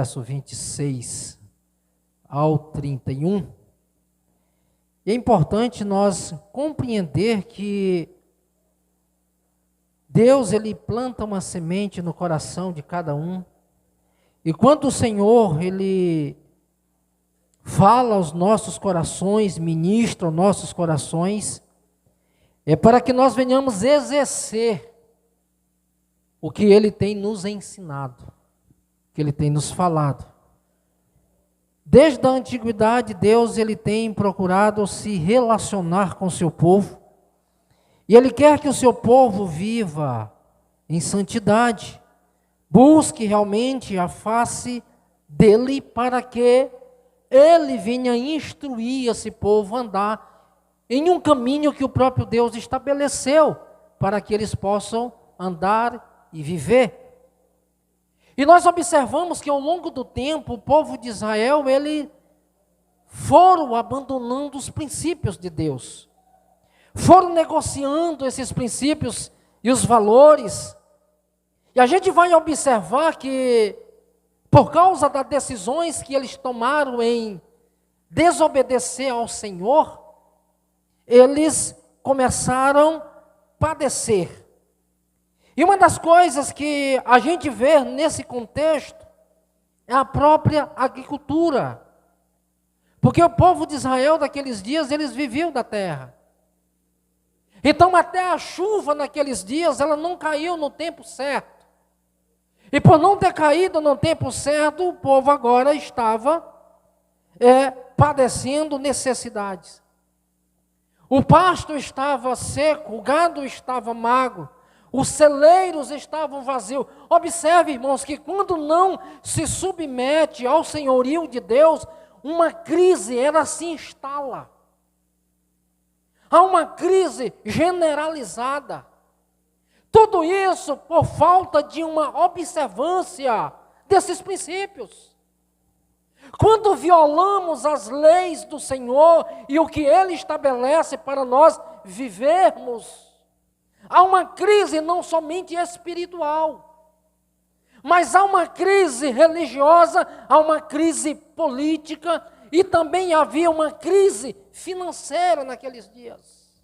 verso 26 ao 31. É importante nós compreender que Deus, Ele planta uma semente no coração de cada um. E quando o Senhor, Ele fala aos nossos corações, ministra aos nossos corações, é para que nós venhamos exercer o que Ele tem nos ensinado, o que Ele tem nos falado. Desde a antiguidade, Deus Ele tem procurado se relacionar com o seu povo, e Ele quer que o seu povo viva em santidade, busque realmente a face dEle, para que Ele venha instruir esse povo a andar em um caminho que o próprio Deus estabeleceu, para que eles possam andar e viver. E nós observamos que ao longo do tempo, o povo de Israel, ele foram abandonando os princípios de Deus. Foram negociando esses princípios e os valores. E a gente vai observar que, por causa das decisões que eles tomaram em desobedecer ao Senhor, eles começaram a padecer. E uma das coisas que a gente vê nesse contexto é a própria agricultura. Porque o povo de Israel daqueles dias, eles viviam da terra. Então até a chuva naqueles dias, ela não caiu no tempo certo. E por não ter caído no tempo certo, o povo agora estava padecendo necessidades. O pasto estava seco, o gado estava magro, os celeiros estavam vazios. Observe, irmãos, que quando não se submete ao senhorio de Deus, uma crise, ela se instala. Há uma crise generalizada. Tudo isso por falta de uma observância desses princípios. Quando violamos as leis do Senhor e o que Ele estabelece para nós vivermos, há uma crise não somente espiritual, mas há uma crise religiosa, há uma crise política e também havia uma crise financeira naqueles dias.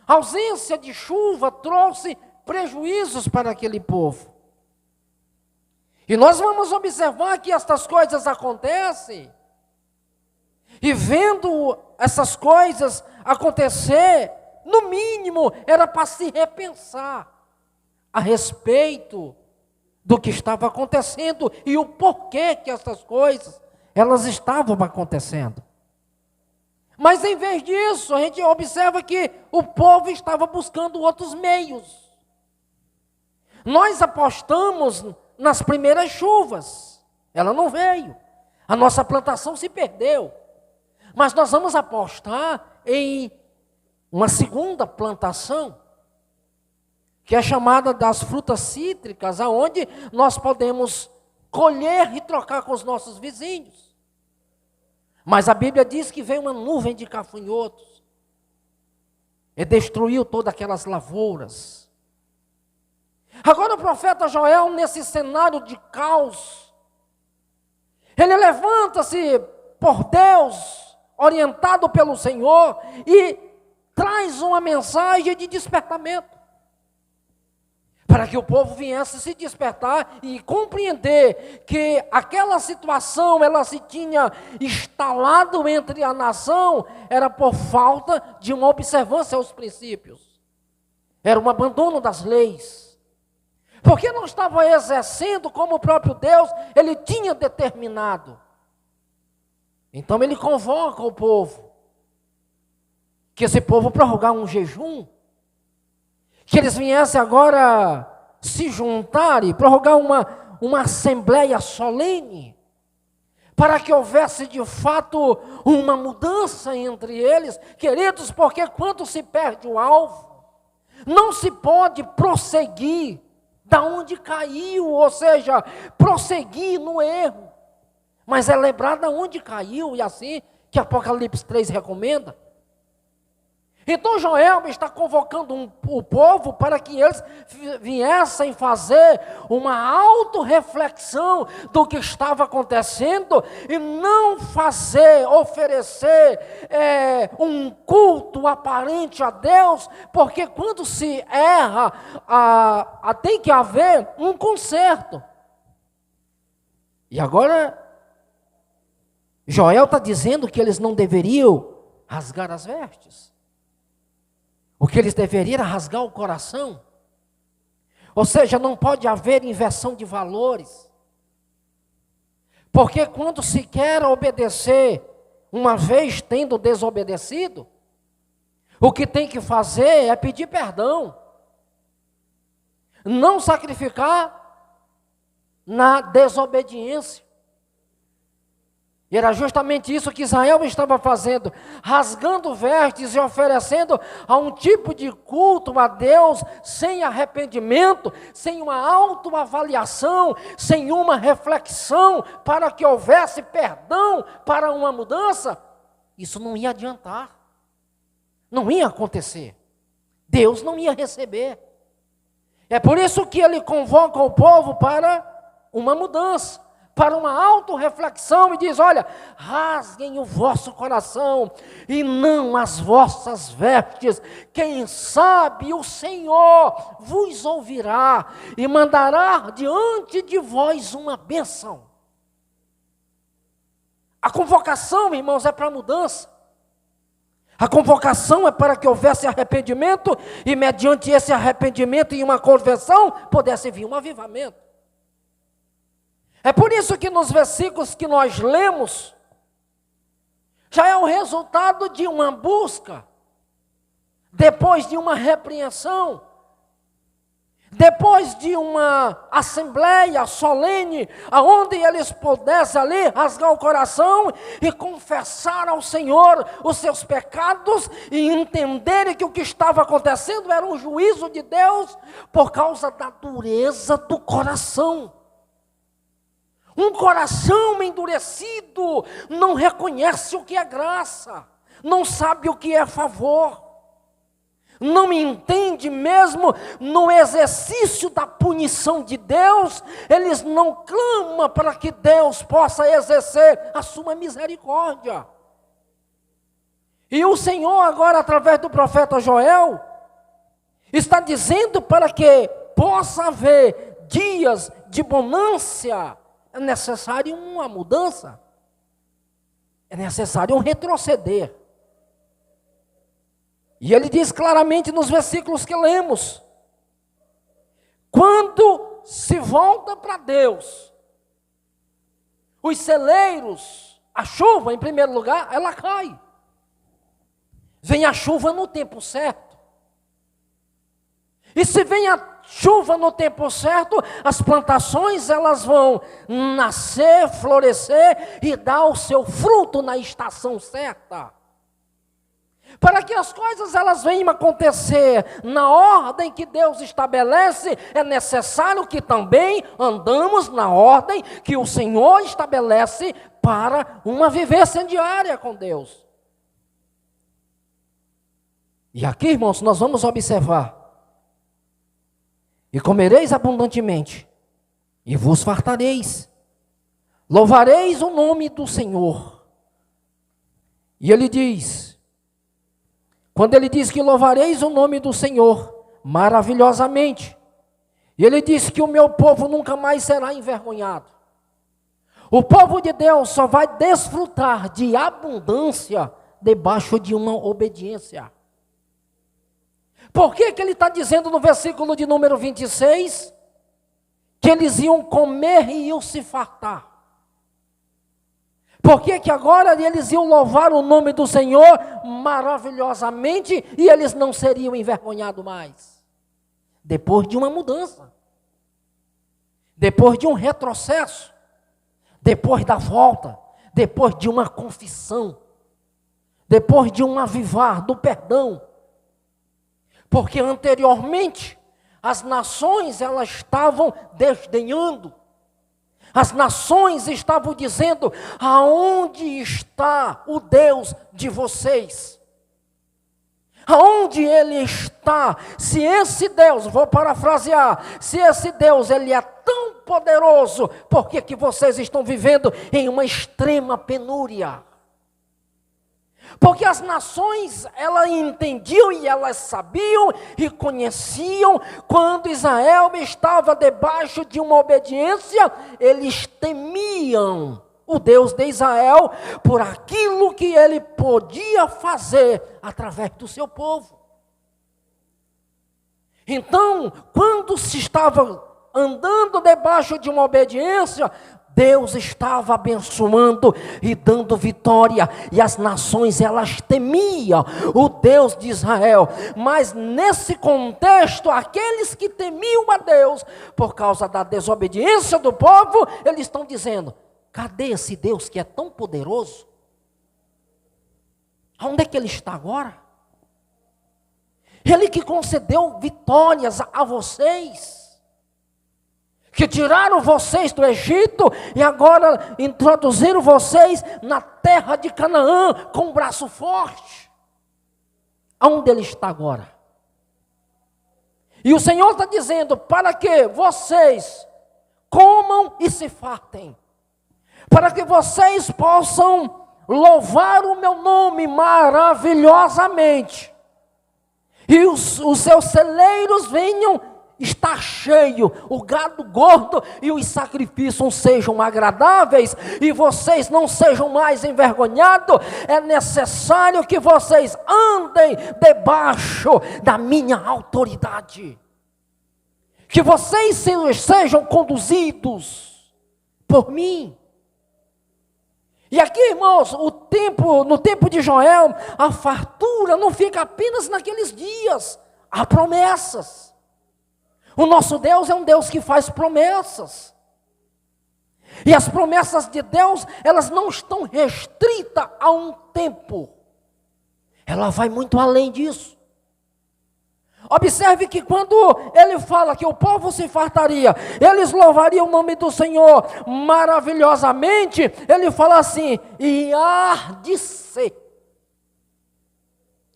A ausência de chuva trouxe prejuízos para aquele povo. E nós vamos observar que estas coisas acontecem, e vendo essas coisas acontecer, no mínimo era para se repensar a respeito do que estava acontecendo e o porquê que essas coisas elas estavam acontecendo. Mas em vez disso, a gente observa que o povo estava buscando outros meios. Nós apostamos nas primeiras chuvas, ela não veio, a nossa plantação se perdeu, mas nós vamos apostar em uma segunda plantação, que é chamada das frutas cítricas, aonde nós podemos colher e trocar com os nossos vizinhos. Mas a Bíblia diz que veio uma nuvem de gafanhotos e destruiu todas aquelas lavouras. Agora o profeta Joel, nesse cenário de caos, ele levanta-se por Deus, orientado pelo Senhor, e traz uma mensagem de despertamento, para que o povo viesse se despertar e compreender que aquela situação, ela se tinha instalado entre a nação, era por falta de uma observância aos princípios, era um abandono das leis, porque não estava exercendo como o próprio Deus, Ele tinha determinado. Então Ele convoca o povo, que esse povo prorrogar um jejum, que eles viessem agora se juntar e prorrogar uma assembleia solene, para que houvesse de fato uma mudança entre eles, queridos, porque quando se perde o alvo, não se pode prosseguir da onde caiu, ou seja, prosseguir no erro, mas é lembrar da onde caiu, e assim que Apocalipse 3 recomenda. Então Joel está convocando o povo para que eles viessem fazer uma autorreflexão do que estava acontecendo e não oferecer um culto aparente a Deus, porque quando se erra, tem que haver um conserto. E agora, Joel está dizendo que eles não deveriam rasgar as vestes. O que eles deveriam era rasgar o coração. Ou seja, não pode haver inversão de valores. Porque quando se quer obedecer, uma vez tendo desobedecido, o que tem que fazer é pedir perdão. Não sacrificar na desobediência. E era justamente isso que Israel estava fazendo, rasgando vestes e oferecendo a um tipo de culto a Deus sem arrependimento, sem uma autoavaliação, sem uma reflexão para que houvesse perdão para uma mudança. Isso não ia adiantar, não ia acontecer, Deus não ia receber. É por isso que ele convoca o povo para uma mudança, para uma autorreflexão e diz: olha, rasguem o vosso coração e não as vossas vestes. Quem sabe o Senhor vos ouvirá e mandará diante de vós uma bênção. A convocação, irmãos, é para mudança. A convocação é para que houvesse arrependimento e mediante esse arrependimento e uma conversão pudesse vir um avivamento. É por isso que nos versículos que nós lemos, já é o resultado de uma busca, depois de uma repreensão, depois de uma assembleia solene, aonde eles pudessem ali rasgar o coração e confessar ao Senhor os seus pecados e entenderem que o que estava acontecendo era um juízo de Deus por causa da dureza do coração. Um coração endurecido não reconhece o que é graça, não sabe o que é favor, não entende mesmo no exercício da punição de Deus, eles não clamam para que Deus possa exercer a sua misericórdia. E o Senhor agora, através do profeta Joel, está dizendo para que possa haver dias de bonança. É necessário uma mudança, é necessário um retroceder. E ele diz claramente nos versículos que lemos: quando se volta para Deus, os celeiros, a chuva em primeiro lugar, ela cai. Vem a chuva no tempo certo. E se vem a chuva no tempo certo, as plantações elas vão nascer, florescer e dar o seu fruto na estação certa. Para que as coisas elas venham acontecer na ordem que Deus estabelece, é necessário que também andamos na ordem que o Senhor estabelece para uma vivência diária com Deus. E aqui, irmãos, nós vamos observar: e comereis abundantemente, e vos fartareis, louvareis o nome do Senhor. E ele diz, quando ele diz que louvareis o nome do Senhor, maravilhosamente, e ele diz que o meu povo nunca mais será envergonhado. O povo de Deus só vai desfrutar de abundância debaixo de uma obediência. Por que ele está dizendo no versículo de número 26, que eles iam comer e iam se fartar? Por que agora eles iam louvar o nome do Senhor maravilhosamente e eles não seriam envergonhados mais? Depois de uma mudança, depois de um retrocesso, depois da volta, depois de uma confissão, depois de um avivar do perdão. Porque anteriormente, as nações elas estavam desdenhando. As nações estavam dizendo: aonde está o Deus de vocês? Aonde ele está, se esse Deus, vou parafrasear, se esse Deus ele é tão poderoso, por que que vocês estão vivendo em uma extrema penúria? Porque as nações, elas entendiam e elas sabiam e conheciam, quando Israel estava debaixo de uma obediência, eles temiam o Deus de Israel por aquilo que ele podia fazer através do seu povo. Então, quando se estava andando debaixo de uma obediência, Deus estava abençoando e dando vitória, e as nações elas temiam o Deus de Israel. Mas nesse contexto, aqueles que temiam a Deus por causa da desobediência do povo, eles estão dizendo: cadê esse Deus que é tão poderoso? Onde é que ele está agora? Ele que concedeu vitórias a vocês, que tiraram vocês do Egito e agora introduziram vocês na terra de Canaã com um braço forte. Aonde ele está agora? E o Senhor está dizendo para que vocês comam e se fartem, para que vocês possam louvar o meu nome maravilhosamente, e os seus celeiros venham estar cheio, o gado gordo e os sacrifícios sejam agradáveis, e vocês não sejam mais envergonhados. É necessário que vocês andem debaixo da minha autoridade, que vocês sejam conduzidos por mim. E aqui, irmãos, no tempo de Joel, a fartura não fica apenas naqueles dias, há promessas. O nosso Deus é um Deus que faz promessas. E as promessas de Deus, elas não estão restritas a um tempo. Ela vai muito além disso. Observe que quando ele fala que o povo se fartaria, eles louvariam o nome do Senhor maravilhosamente, ele fala assim: e há de ser.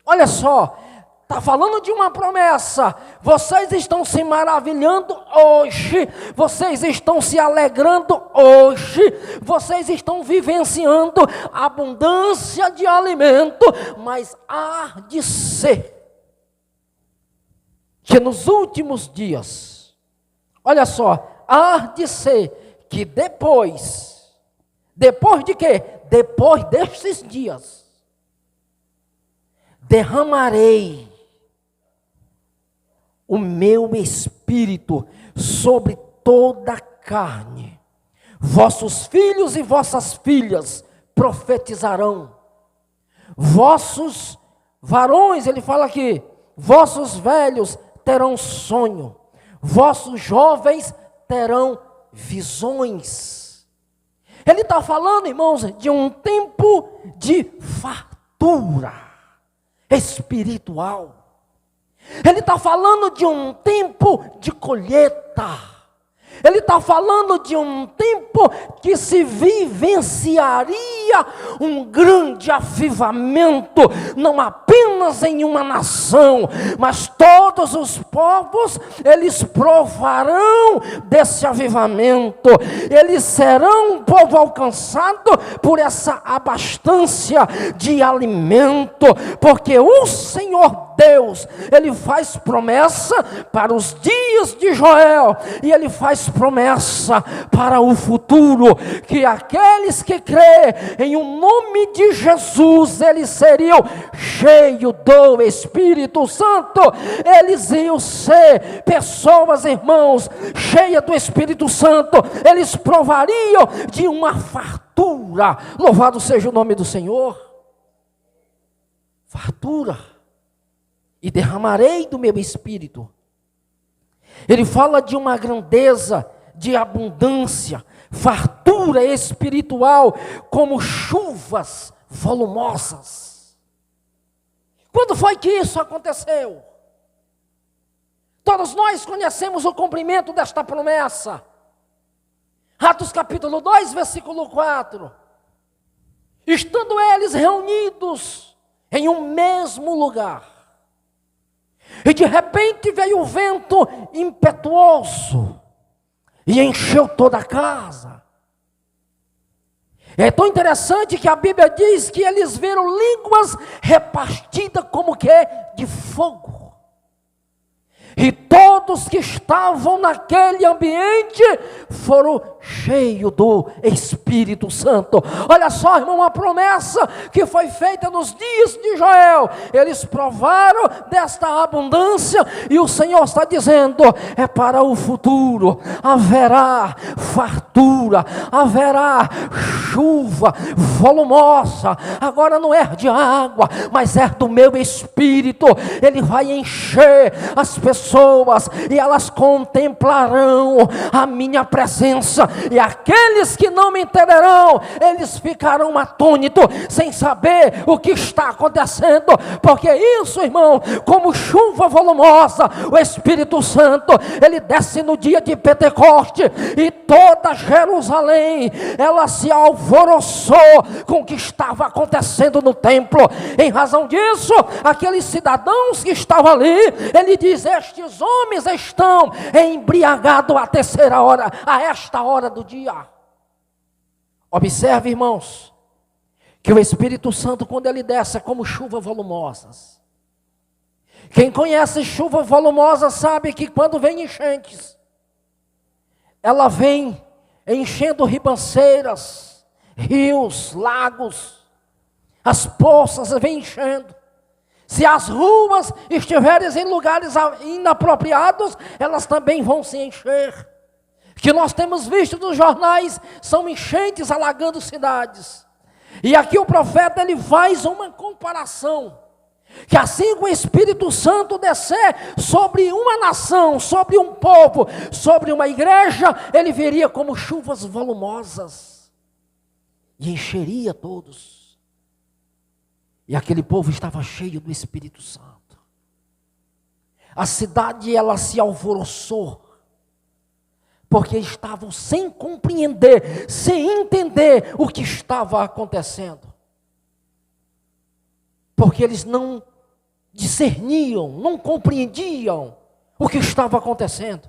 Olha só, está falando de uma promessa. Vocês estão se maravilhando hoje, vocês estão se alegrando hoje, vocês estão vivenciando abundância de alimento, mas há de ser que nos últimos dias, olha só, há de ser que depois de quê? Depois destes dias, derramarei o meu espírito sobre toda a carne. Vossos filhos e vossas filhas profetizarão. Vossos varões, ele fala aqui, vossos velhos terão sonho. Vossos jovens terão visões. Ele está falando, irmãos, de um tempo de fartura espiritual. Ele está falando de um tempo de colheita. Ele está falando de um tempo que se vivenciaria um grande avivamento, não apenas em uma nação, mas todos os povos, eles provarão desse avivamento. Eles serão um povo alcançado por essa abastança de alimento, porque o Senhor Deus, Ele faz promessa para os dias de Joel, e Ele faz promessa para o futuro, que aqueles que crêem em o nome de Jesus, eles seriam cheios do Espírito Santo. Eles iam ser pessoas, irmãos, cheias do Espírito Santo. Eles provariam de uma fartura. Louvado seja o nome do Senhor. Fartura. E derramarei do meu espírito. Ele fala de uma grandeza, de abundância, fartura espiritual, como chuvas volumosas. Quando foi que isso aconteceu? Todos nós conhecemos o cumprimento desta promessa. Atos capítulo 2, versículo 4. Estando eles reunidos em um mesmo lugar, E de repente veio o vento impetuoso e encheu toda a casa. É tão interessante que a Bíblia diz que eles viram línguas repartidas como que de fogo. E todos que estavam naquele ambiente foram cheios do Espírito Santo. Olha só, irmão, uma promessa que foi feita nos dias de Joel. Eles provaram desta abundância e o Senhor está dizendo, é para o futuro. Haverá fartura, haverá chuva volumosa. Agora não é de água, mas é do meu Espírito. Ele vai encher as pessoas e elas contemplarão a minha presença, e aqueles que não me entenderão, eles ficarão atônitos, sem saber o que está acontecendo, porque isso, irmão, como chuva volumosa, o Espírito Santo, ele desce no dia de Pentecoste, e toda Jerusalém, ela se alvoroçou com o que estava acontecendo no templo. Em razão disso, aqueles cidadãos que estavam ali, ele diz, estes homens estão embriagados à terceira hora, a esta hora do dia. Observe, irmãos, que o Espírito Santo, quando ele desce, é como chuvas volumosas. Quem conhece chuva volumosa sabe que quando vem enchentes, ela vem enchendo ribanceiras, rios, lagos, as poças vem enchendo. Se as ruas estiverem em lugares inapropriados, elas também vão se encher. Que nós temos visto nos jornais, são enchentes alagando cidades. E aqui o profeta, ele faz uma comparação. Que assim que o Espírito Santo descer sobre uma nação, sobre um povo, sobre uma igreja, ele viria como chuvas volumosas. E encheria todos. E aquele povo estava cheio do Espírito Santo. A cidade, ela se alvoroçou, porque estavam sem compreender, sem entender o que estava acontecendo. Porque eles não discerniam, não compreendiam o que estava acontecendo.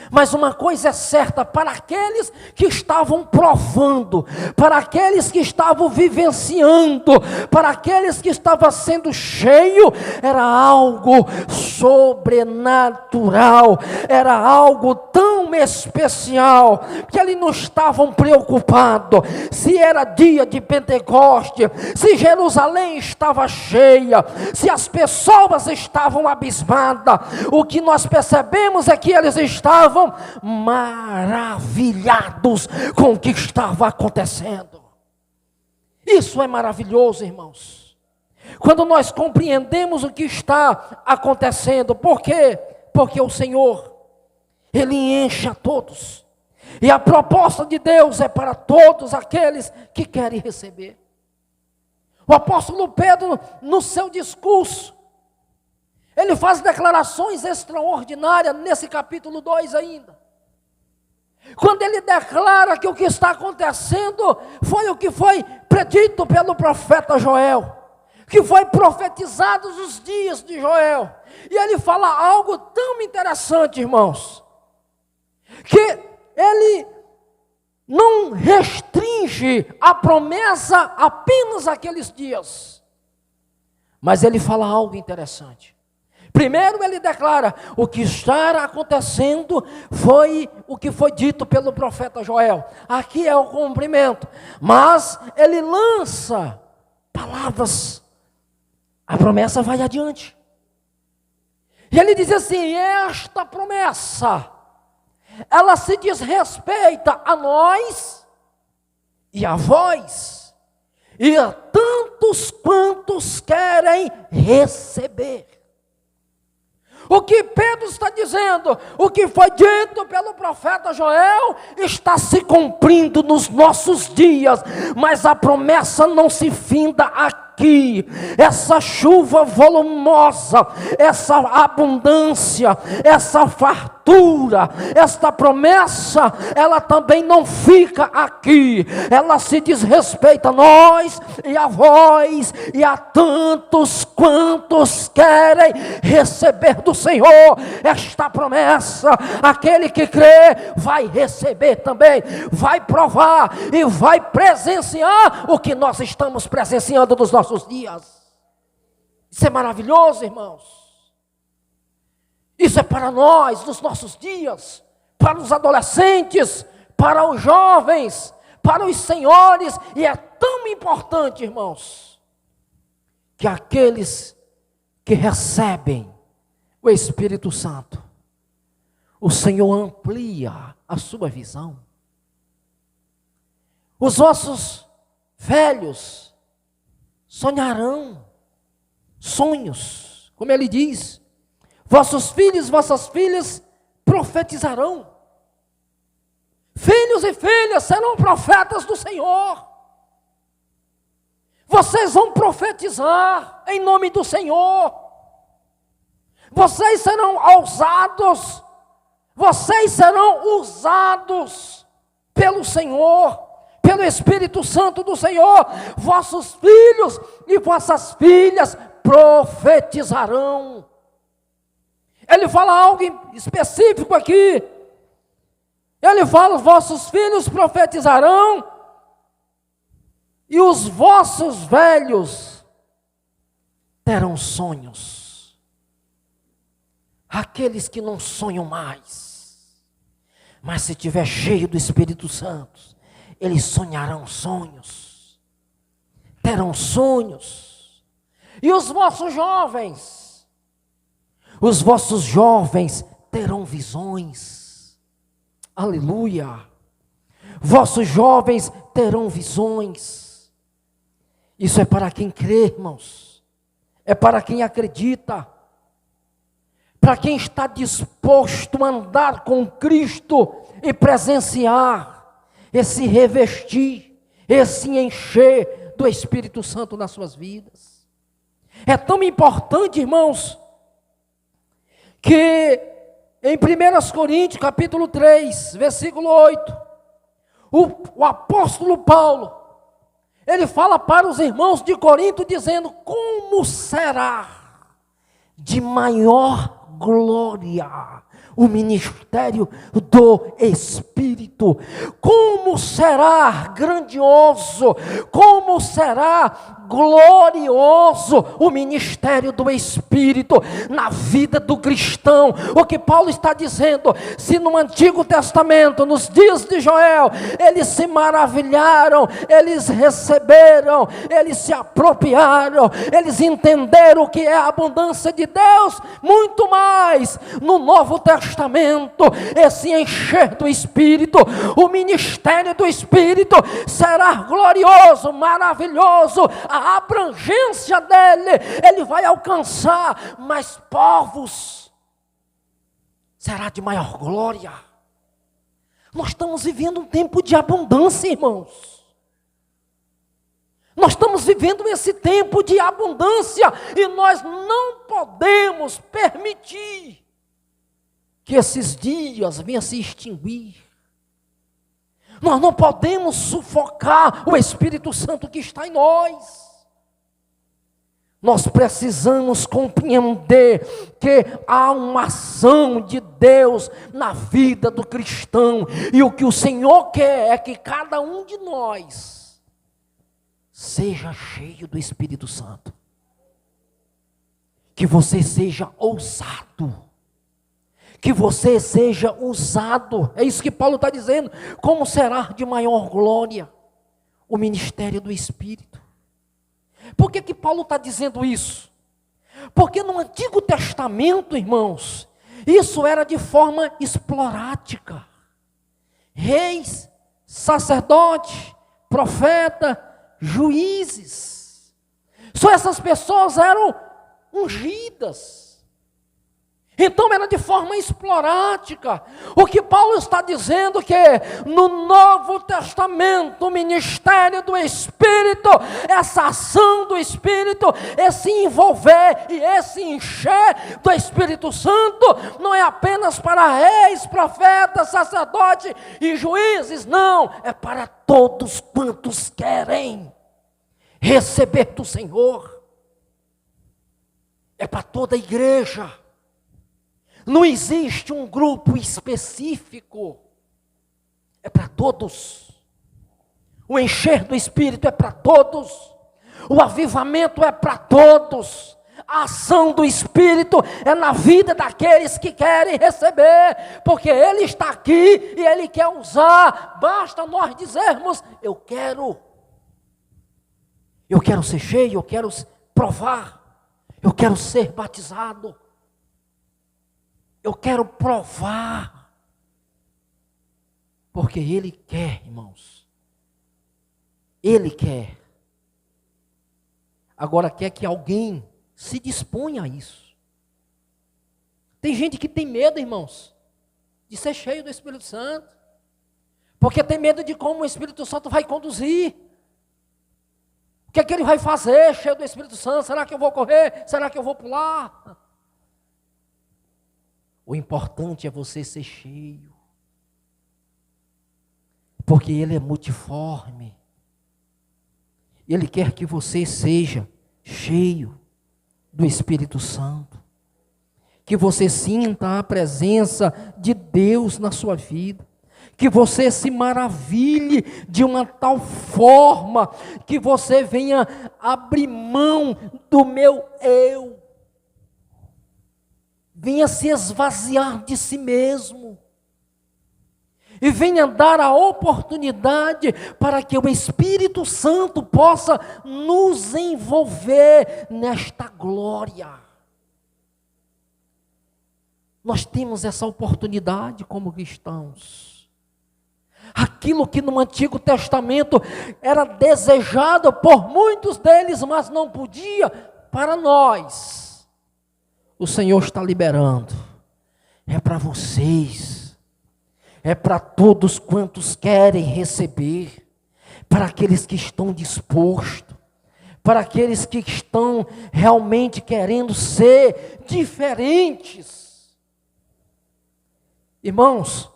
Mas uma coisa é certa, para aqueles que estavam provando, para aqueles que estavam vivenciando, para aqueles que estavam sendo cheios, era algo sobrenatural, era algo tão especial, que eles não estavam preocupados se era dia de Pentecoste, se Jerusalém estava cheia, se as pessoas estavam abismadas. O que nós percebemos é que eles estavam maravilhados com o que estava acontecendo. Isso é maravilhoso, irmãos. Quando nós compreendemos o que está acontecendo. Por quê? Porque o Senhor, ele enche a todos. E a proposta de Deus é para todos aqueles que querem receber. O apóstolo Pedro, no seu discurso, ele faz declarações extraordinárias nesse capítulo 2 ainda. Quando ele declara que o que está acontecendo foi o que foi predito pelo profeta Joel, que foi profetizado nos dias de Joel. E ele fala algo tão interessante, irmãos, que ele não restringe a promessa apenas àqueles dias, mas ele fala algo interessante. Primeiro ele declara, o que está acontecendo foi o que foi dito pelo profeta Joel. Aqui é o cumprimento. Mas ele lança palavras. A promessa vai adiante. E ele diz assim, esta promessa, ela se diz respeita a nós e a vós, e a tantos quantos querem receber. O que Pedro está dizendo, o que foi dito pelo profeta Joel, está se cumprindo nos nossos dias, mas a promessa não se finda aqui aqui, essa chuva volumosa, essa abundância, essa fartura, esta promessa, ela também não fica aqui, ela se diz respeito a nós e a vós e a tantos quantos querem receber do Senhor esta promessa. Aquele que crê vai receber também, vai provar e vai presenciar o que nós estamos presenciando nos nossos dias. Isso é maravilhoso, irmãos. Isso é para nós, nos nossos dias, para os adolescentes, para os jovens, para os senhores, e é tão importante, irmãos, que aqueles que recebem o Espírito Santo, o Senhor amplia a sua visão. Os ossos velhos sonharão sonhos, como ele diz. Vossos filhos, vossas filhas profetizarão. Filhos e filhas serão profetas do Senhor. Vocês vão profetizar em nome do Senhor. Vocês serão ousados. Vocês serão usados pelo Senhor, pelo Espírito Santo do Senhor. Vossos filhos e vossas filhas profetizarão. Ele fala algo específico aqui. Ele fala: vossos filhos profetizarão e os vossos velhos terão sonhos. Aqueles que não sonham mais, mas se tiver cheio do Espírito Santo, eles sonharão sonhos, terão sonhos. E os vossos jovens terão visões. Aleluia. Vossos jovens terão visões. Isso é para quem crê, irmãos. É para quem acredita. Para quem está disposto a andar com Cristo e presenciar esse revestir, esse encher do Espírito Santo nas suas vidas. É tão importante, irmãos, que em 1 Coríntios capítulo 3, versículo 8, o apóstolo Paulo, ele fala para os irmãos de Corinto dizendo: como será de maior glória o ministério do Espírito, como será grandioso, como será glorioso o ministério do Espírito na vida do cristão. O que Paulo está dizendo: se no Antigo Testamento, nos dias de Joel, eles se maravilharam, eles receberam, eles se apropriaram, eles entenderam o que é a abundância de Deus, muito mais no Novo Testamento, esse encher do Espírito, o ministério do Espírito será glorioso, maravilhoso. A abrangência dele, ele vai alcançar mais povos, será de maior glória. Nós estamos vivendo um tempo de abundância, irmãos. Nós estamos vivendo esse tempo de abundância e nós não podemos permitir que esses dias venham se extinguir. Nós não podemos sufocar o Espírito Santo que está em nós. Nós precisamos compreender que há uma ação de Deus na vida do cristão. E o que o Senhor quer é que cada um de nós seja cheio do Espírito Santo. Que você seja ousado. Que você seja usado. É isso que Paulo está dizendo. Como será de maior glória o ministério do Espírito? Por que Paulo está dizendo isso? Porque no Antigo Testamento, irmãos, isso era de forma esporádica. Reis, sacerdote, profeta, juízes. Só essas pessoas eram ungidas. Então era de forma esporádica. O que Paulo está dizendo que no Novo Testamento, o ministério do Espírito, essa ação do Espírito, esse envolver e esse encher do Espírito Santo, não é apenas para reis, profetas, sacerdotes e juízes, não, é para todos quantos querem receber do Senhor. É para toda a igreja. Não existe um grupo específico, é para todos. O encher do Espírito é para todos, o avivamento é para todos, a ação do Espírito é na vida daqueles que querem receber, porque Ele está aqui e Ele quer usar, basta nós dizermos, eu quero ser cheio, eu quero provar, eu quero ser batizado. Eu quero provar, porque Ele quer, irmãos. Ele quer. Agora quer que alguém se disponha a isso. Tem gente que tem medo, irmãos, de ser cheio do Espírito Santo, porque tem medo de como o Espírito Santo vai conduzir. O que é que ele vai fazer cheio do Espírito Santo? Será que eu vou correr? Será que eu vou pular? O importante é você ser cheio, porque Ele é multiforme. Ele quer que você seja cheio do Espírito Santo, que você sinta a presença de Deus na sua vida, que você se maravilhe de uma tal forma, que você venha abrir mão do meu eu, venha se esvaziar de si mesmo e venha dar a oportunidade para que o Espírito Santo possa nos envolver nesta glória. Nós temos essa oportunidade como cristãos. Aquilo que no Antigo Testamento era desejado por muitos deles, mas não podia, para nós o Senhor está liberando. É para vocês. É para todos quantos querem receber. Para aqueles que estão dispostos. Para aqueles que estão realmente querendo ser diferentes. Irmãos,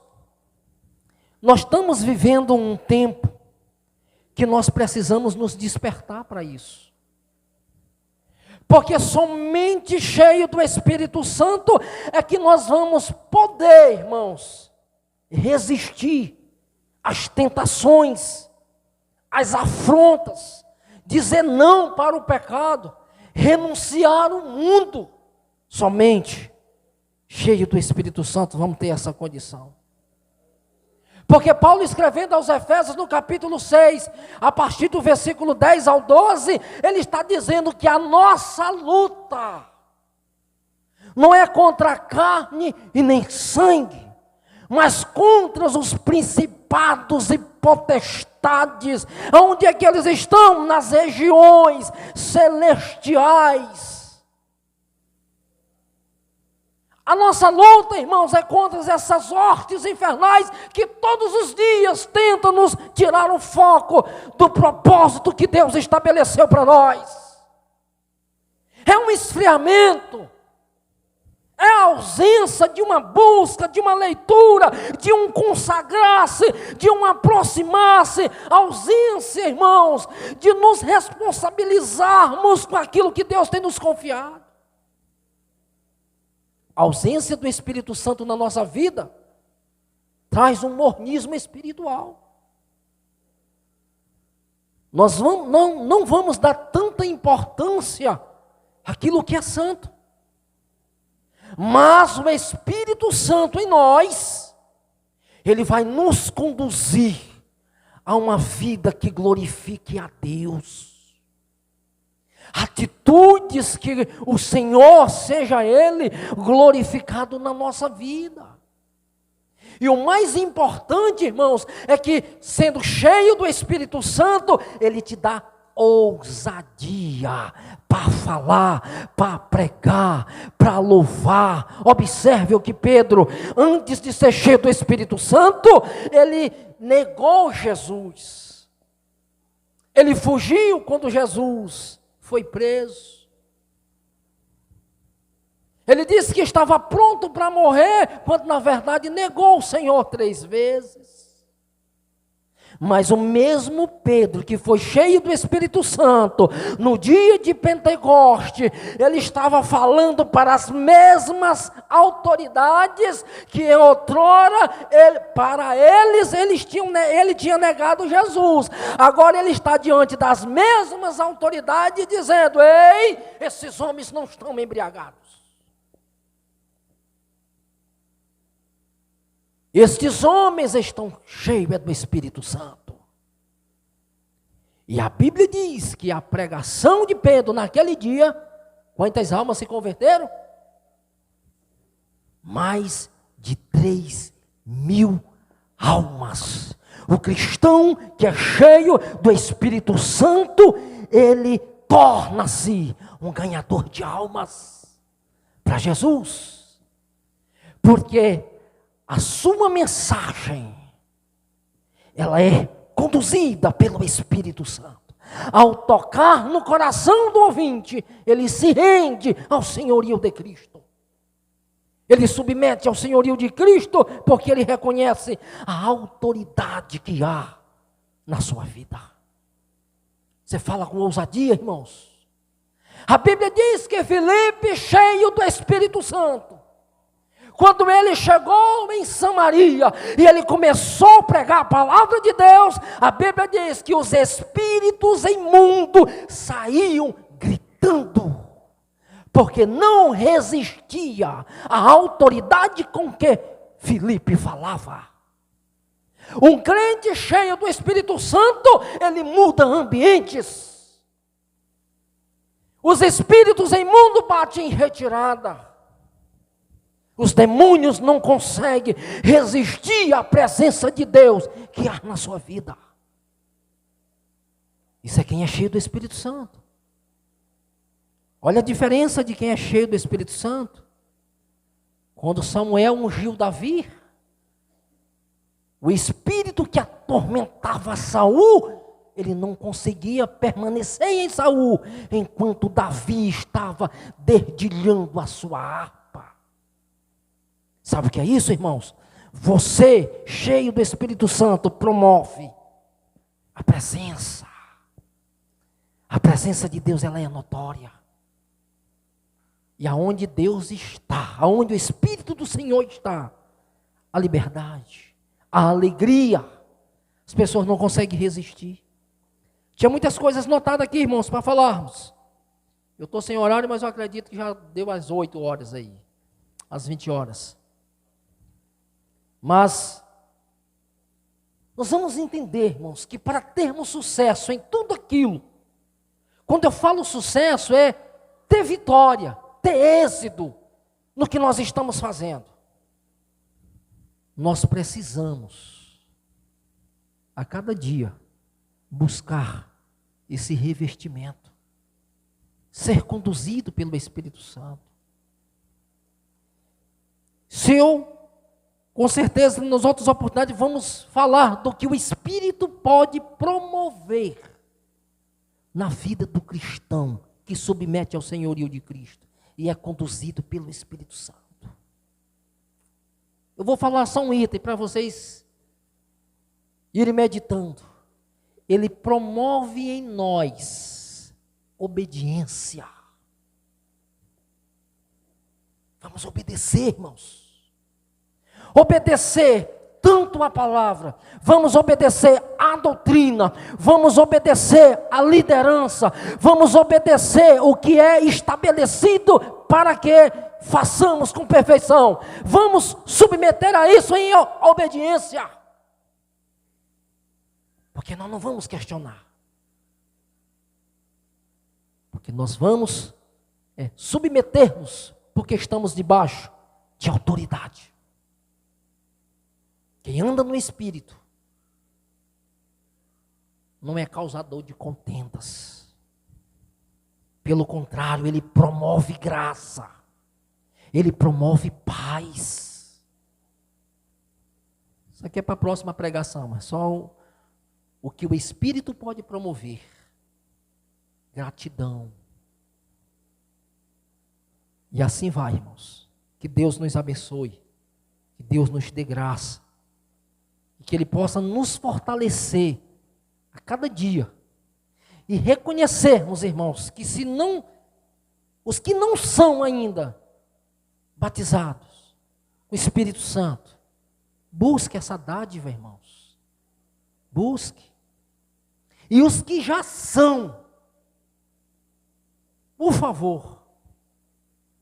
nós estamos vivendo um tempo que nós precisamos nos despertar para isso. Porque somente cheio do Espírito Santo é que nós vamos poder, irmãos, resistir às tentações, às afrontas, dizer não para o pecado, renunciar ao mundo. Somente cheio do Espírito Santo vamos ter essa condição. Porque Paulo, escrevendo aos Efésios no capítulo 6, a partir do versículo 10 ao 12, ele está dizendo que a nossa luta não é contra a carne e nem sangue, mas contra os principados e potestades, onde é que eles estão? Nas regiões celestiais. A nossa luta, irmãos, é contra essas hostes infernais que todos os dias tentam nos tirar o foco do propósito que Deus estabeleceu para nós. É um esfriamento, é a ausência de uma busca, de uma leitura, de um consagrar-se, de um aproximar-se, ausência, irmãos, de nos responsabilizarmos com aquilo que Deus tem nos confiado. A ausência do Espírito Santo na nossa vida traz um mornismo espiritual. Nós não vamos dar tanta importância àquilo que é santo. Mas o Espírito Santo em nós, ele vai nos conduzir a uma vida que glorifique a Deus. Atitudes que o Senhor, seja Ele glorificado na nossa vida. E o mais importante, irmãos, é que sendo cheio do Espírito Santo, Ele te dá ousadia para falar, para pregar, para louvar. Observe o que Pedro, antes de ser cheio do Espírito Santo, ele negou Jesus. Ele fugiu quando Jesus foi preso. Ele disse que estava pronto para morrer, quando na verdade negou o Senhor 3 vezes. Mas o mesmo Pedro que foi cheio do Espírito Santo, no dia de Pentecoste, ele estava falando para as mesmas autoridades que outrora, ele tinha negado Jesus. Agora ele está diante das mesmas autoridades dizendo: ei, esses homens não estão embriagados. Estes homens estão cheios do Espírito Santo. E a Bíblia diz que a pregação de Pedro naquele dia, quantas almas se converteram? Mais de 3.000 almas. O cristão que é cheio do Espírito Santo, ele torna-se um ganhador de almas para Jesus. Porque a sua mensagem, ela é conduzida pelo Espírito Santo. Ao tocar no coração do ouvinte, ele se rende ao senhorio de Cristo. Ele submete ao senhorio de Cristo, porque ele reconhece a autoridade que há na sua vida. Você fala com ousadia, irmãos. A Bíblia diz que Filipe, cheio do Espírito Santo, quando ele chegou em Samaria e ele começou a pregar a palavra de Deus, a Bíblia diz que os espíritos imundos saíam gritando, porque não resistia à autoridade com que Filipe falava. Um crente cheio do Espírito Santo, ele muda ambientes. Os espíritos imundos batem em retirada. Os demônios não conseguem resistir à presença de Deus que há na sua vida. Isso é quem é cheio do Espírito Santo. Olha a diferença de quem é cheio do Espírito Santo. Quando Samuel ungiu Davi, o espírito que atormentava Saul, ele não conseguia permanecer em Saul, enquanto Davi estava dedilhando a sua harpa. Sabe o que é isso, irmãos? Você, cheio do Espírito Santo, promove a presença. A presença de Deus, ela é notória. E aonde Deus está, aonde o Espírito do Senhor está, a liberdade, a alegria, as pessoas não conseguem resistir. Tinha muitas coisas notadas aqui, irmãos, para falarmos. Eu estou sem horário, mas eu acredito que já deu às 8 horas aí, às 20 horas. Mas nós vamos entender, irmãos, que para termos sucesso em tudo aquilo, quando eu falo sucesso, é ter vitória, ter êxito no que nós estamos fazendo. Nós precisamos, a cada dia, buscar esse revestimento, ser conduzido pelo Espírito Santo. Com certeza, nas outras oportunidades, vamos falar do que o Espírito pode promover na vida do cristão que submete ao senhorio de Cristo e é conduzido pelo Espírito Santo. Eu vou falar só um item para vocês irem meditando. Ele promove em nós obediência. Vamos obedecer, irmãos. Obedecer tanto a palavra, vamos obedecer a doutrina, vamos obedecer a liderança, vamos obedecer o que é estabelecido para que façamos com perfeição. Vamos submeter a isso em obediência, porque nós não vamos questionar, porque nós vamos submeter-nos, porque estamos debaixo de autoridade. Quem anda no Espírito não é causador de contendas. Pelo contrário, ele promove graça. Ele promove paz. Isso aqui é para a próxima pregação, mas só o que o Espírito pode promover. Gratidão. E assim vai, irmãos. Que Deus nos abençoe. Que Deus nos dê graça. E que Ele possa nos fortalecer a cada dia. E reconhecermos, irmãos, que os que não são ainda batizados com o Espírito Santo, busque essa dádiva, irmãos. Busque. E os que já são, por favor,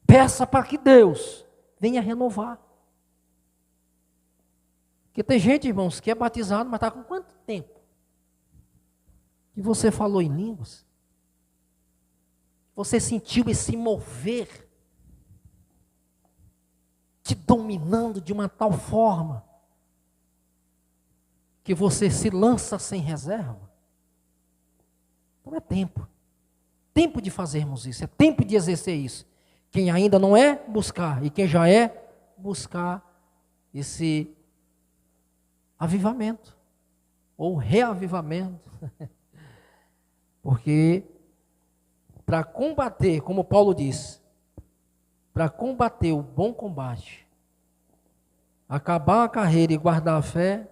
peça para que Deus venha renovar. Porque tem gente, irmãos, que é batizado, mas está com quanto tempo? Que você falou em línguas? Você sentiu esse mover te dominando de uma tal forma que você se lança sem reserva? Então é tempo. Tempo de fazermos isso, é tempo de exercer isso. Quem ainda não é, buscar. E quem já é, buscar esse avivamento. Ou reavivamento. Porque para combater, como Paulo diz, para combater o bom combate, acabar a carreira e guardar a fé,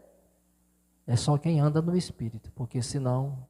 é só quem anda no Espírito. Porque senão...